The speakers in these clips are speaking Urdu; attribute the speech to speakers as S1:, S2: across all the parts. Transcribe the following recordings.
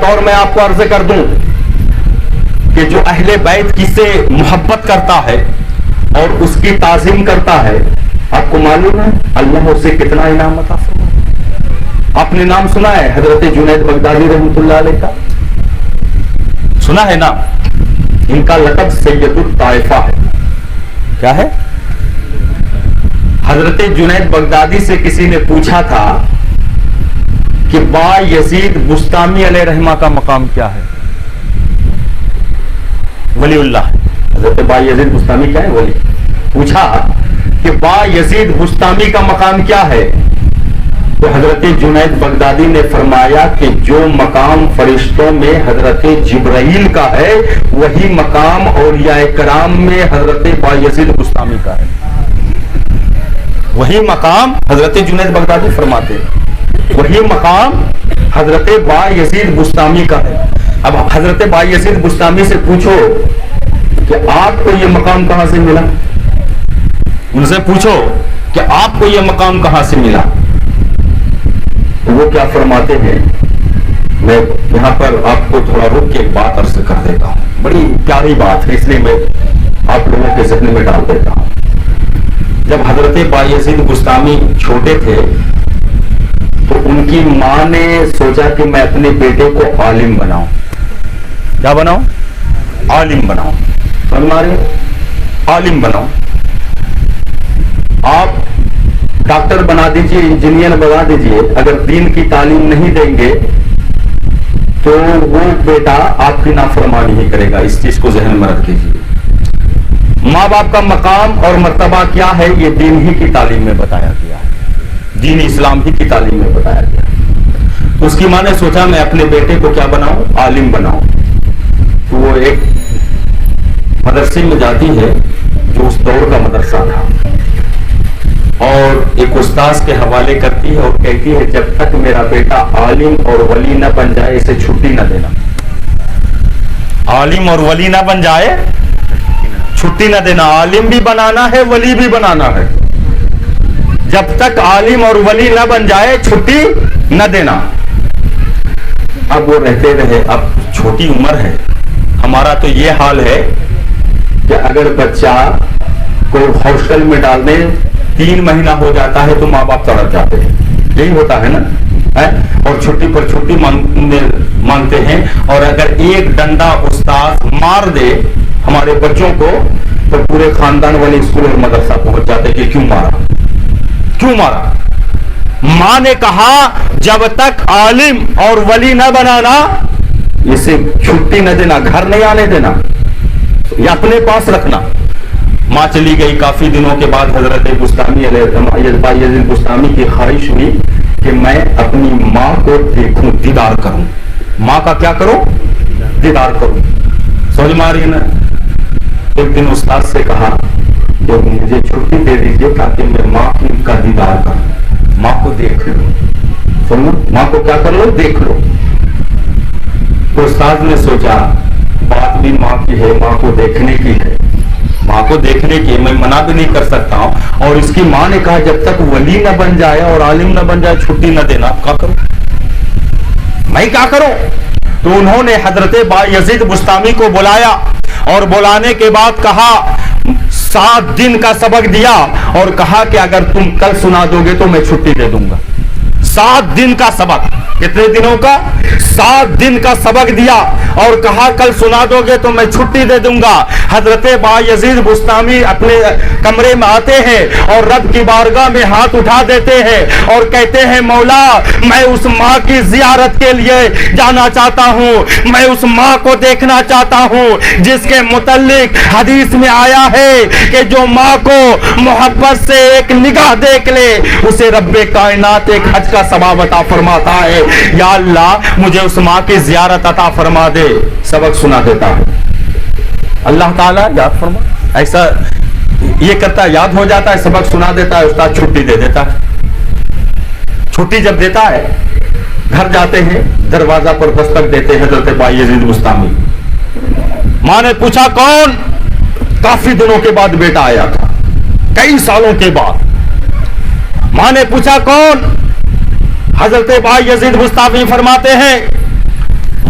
S1: ایک اور میں آپ کو عرض کر دوں کہ جو اہل بیت کی سے محبت کرتا ہے اور اس کی تعظیم کرتا ہے، آپ کو معلوم ہے اللہ اسے کتنا انعام عطا فرمائے؟ آپ نے نام سنا ہے حضرت جنید بغدادی رحمۃ اللہ علیہ کا؟ سنا ہے نام؟ ان کا لقب سید الطائفہ ہے۔ کیا ہے؟ حضرت جنید بغدادی سے کسی نے پوچھا تھا کہ با یزید بستامی علیہ رحمہ کا مقام کیا ہے؟ ولی اللہ، حضرت با یزید بستامی کیا ہے؟ ولی۔ پوچھا کہ با یزید بستامی کا مقام کیا ہے؟ تو حضرت جنید بغدادی نے فرمایا کہ جو مقام فرشتوں میں حضرت جبرائیل کا ہے وہی مقام اولیاء کرام میں حضرت با یزید بستامی کا ہے۔ وہی مقام حضرت جنید بغدادی فرماتے ہیں، وہی مقام حضرت با یزید بستامی کا ہے۔ اب حضرت با یزید بستامی سے پوچھو کہ آپ کو یہ مقام کہاں سے ملا؟ ان سے پوچھو کہ آپ کو یہ مقام کہاں سے ملا؟ وہ کیا فرماتے ہیں؟ میں یہاں پر آپ کو تھوڑا رک کے ایک بات عرض کر دیتا ہوں، بڑی پیاری بات ہے، اس لیے میں آپ لوگوں کے ذہن میں ڈال دیتا ہوں۔ جب حضرت با یزید بستامی چھوٹے تھے تو ان کی ماں نے سوچا کہ میں اپنے بیٹے کو عالم بناؤں۔ کیا بناؤں؟ عالم بناؤں۔ ہمارے عالم بناؤں، آپ ڈاکٹر بنا دیجئے، انجینئر بنا دیجئے، اگر دین کی تعلیم نہیں دیں گے تو وہ بیٹا آپ کی نافرمانی ہی کرے گا۔ اس چیز کو ذہن میں رکھ لیجیے۔ ماں باپ کا مقام اور مرتبہ کیا ہے یہ دین ہی کی تعلیم میں بتایا گیا ہے، دین اسلام ہی کی تعلیم میں بتایا گیا ہے۔ اس کی ماں نے سوچا میں اپنے بیٹے کو کیا بناؤں؟ عالم بناؤں۔ تو وہ ایک مدرسے میں جاتی ہے جو اس دور کا مدرسہ تھا، اور ایک استاذ کے حوالے کرتی ہے اور کہتی ہے جب تک میرا بیٹا عالم اور ولی نہ بن جائے اسے چھٹی نہ دینا۔ عالم اور ولی نہ بن جائے چھٹی نہ دینا۔ عالم بھی بنانا ہے، ولی بھی بنانا ہے، جب تک عالم اور ولی نہ بن جائے چھٹی نہ دینا۔ اب وہ رہتے رہے، اب چھوٹی عمر ہے، ہمارا تو یہ حال ہے کہ اگر بچہ کو ہاسٹل میں ڈالنے 3 مہینہ ہو جاتا ہے تو ماں باپ تڑپ جاتے ہیں، یہی ہوتا ہے نا، اور چھٹی پر چھٹی مانگتے ہیں، اور اگر ایک ڈنڈا استاذ مار دے ہمارے بچوں کو تو پورے خاندان والے اسکول اور مدرسہ پہنچ جاتے کہ کیوں مارا، کیوں مارا۔ ماں نے کہا جب تک عالم اور ولی نہ بنانا اسے چھٹی نہ دینا، گھر نہیں آنے دینا، یا اپنے پاس رکھنا۔ ماں چلی گئی، کافی دنوں کے بعد حضرت بستامی یزید بستامی کی خواہش ہوئی کہ میں اپنی ماں کو دیکھوں، دیدار کروں۔ ماں کا کیا کروں؟ دیدار کروں۔ سمجھ میں آ رہی ہے نا؟ ایک دن استاد سے کہا کہ مجھے چھٹی دے دیجیے تاکہ میں ماں کا دیدار کروں، ماں کو دیکھ لوں۔ سنو، ماں کو کیا کر لو؟ دیکھ لو۔ تو استاد نے سوچا بات بھی ماں کی ہے، ماں کو دیکھنے کی ہے، ماں کو دیکھنے کی میں منع بھی نہیں کر سکتا ہوں، اور اس کی ماں نے کہا جب تک ولی نہ بن جائے اور عالم نہ بن جائے چھٹی نہ دینا۔ کیا کروں میں، کیا کروں؟ تو انہوں نے حضرت با یزید بستامی کو بلایا، اور بلانے کے بعد کہا 7 دن کا سبق دیا، اور کہا کہ اگر تم کل سنا دو گے تو میں چھٹی دے دوں گا۔ 7 دن کا سبق، کتنے دنوں کا؟ 7 دن کا سبق دیا، اور کہا کل سنا دو گے تو میں چھٹی دے دوں گا۔ حضرت با یزید بستامی اپنے کمرے میں آتے ہیں اور رب کی بارگاہ میں ہاتھ اٹھا دیتے ہیں اور کہتے ہیں مولا میں اس ماں کی زیارت کے لیے جانا چاہتا ہوں، میں اس ماں کو دیکھنا چاہتا ہوں جس کے متعلق حدیث میں آیا ہے کہ جو ماں کو محبت سے ایک نگاہ دیکھ لے اسے رب کائنات ایک حج کا ثواب عطا فرماتا ہے۔ یا اللہ مجھے اس ماں کی زیارت عطا فرما دے۔ سبق سنا دیتا ہے، اللہ تعالیٰ یاد فرما، ایسا یہ کرتا ہے، یاد ہو جاتا ہے، سبق سنا دیتا ہے، استاد چھٹی دے دیتا ہے۔ چھٹی جب دیتا ہے گھر جاتے ہیں، دروازہ پر دستک دیتے ہیں حضرت با یزید بستامی۔ ماں نے پوچھا کون؟ کافی دنوں کے بعد بیٹا آیا تھا، کئی سالوں کے بعد۔ ماں نے پوچھا کون؟ حضرت با یزید بستامی فرماتے ہیں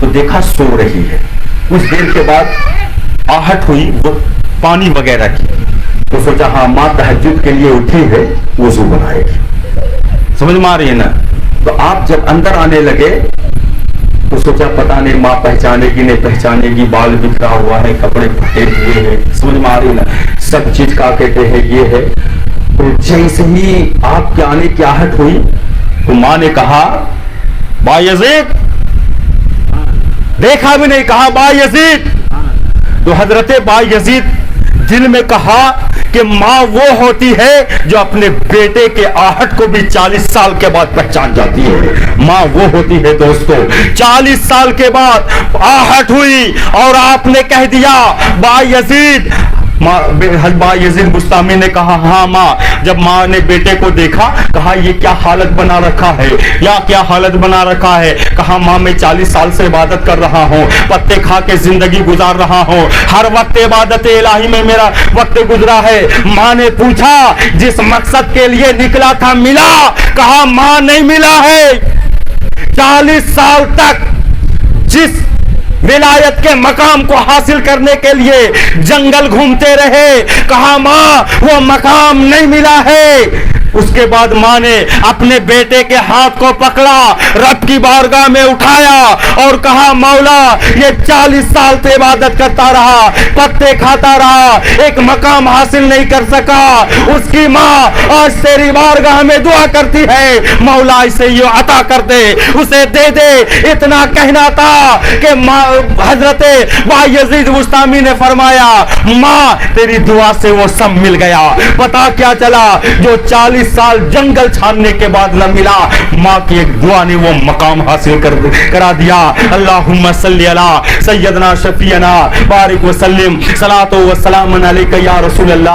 S1: تو دیکھا سو رہی ہے. کچھ دیر کے بعد آہٹ ہوئی وہ پانی وغیرہ کی, تو سوچا ہاں ماں تہجد کے لیے اٹھی ہے, وضو بنائے گی. سمجھ میں آ رہی ہے نا؟ تو آپ جب اندر آنے لگے تو سوچا پتہ نہیں ماں پہچانے گی نہیں پہچانے گی, بال بکھرا ہوا ہے, کپڑے پھٹے ہوئے ہیں, سمجھ میں آ رہی ہے نا, سب چیز کا کہتے ہیں یہ ہے. تو جیسے ہی آپ کے آنے کی آہٹ ہوئی تو ماں نے کہا با یزید, دیکھا بھی نہیں, کہا با یزید. تو حضرت با یزید دل میں کہا کہ ماں وہ ہوتی ہے جو اپنے بیٹے کے آہٹ کو بھی 40 سال کے بعد پہچان جاتی ہے. ماں وہ ہوتی ہے دوستو, 40 سال کے بعد آہٹ ہوئی اور آپ نے کہہ دیا با یزید. با یزید بستامی نے کہا ہاں ماں. جب ماں نے بیٹے کو دیکھا کہا یہ کیا حالت بنا رکھا ہے, یا کیا حالت بنا رکھا ہے. کہا ماں میں 40 سال سے عبادت کر رہا ہوں, پتے کھا کے زندگی گزار رہا ہوں, ہر وقت عبادت الہی میں میرا وقت گزرا ہے. ماں نے پوچھا جس مقصد کے لیے نکلا تھا ملا؟ کہا ماں نہیں ملا ہے. 40 سال تک جس ولایت کے مقام کو حاصل کرنے کے لیے جنگل گھومتے رہے, کہا ماں وہ مقام نہیں ملا ہے. اس کے بعد ماں نے اپنے بیٹے کے ہاتھ کو پکڑا, رب کی بارگاہ میں اٹھایا اور کہا مولا یہ 40 سال سے عبادت کرتا رہا, پتے کھاتا رہا, ایک مقام حاصل نہیں کر سکا. اس کی ماں آج تیری بارگاہ میں دعا کرتی ہے مولا اسے یہ عطا کر دے, اسے دے دے. اتنا کہنا تھا کہ حضرت با یزید بستامی نے فرمایا ماں تیری دعا سے وہ سب مل گیا. پتا کیا چلا؟ جو 40 سال جنگل چھاننے کے بعد نہ ملا, ماں کی ایک دعا نے وہ مقام حاصل کرا دیا. اللہم صلی علی سیدنا شفیعنا بارک وسلم صلاۃ و سلام علیک یا رسول اللہ.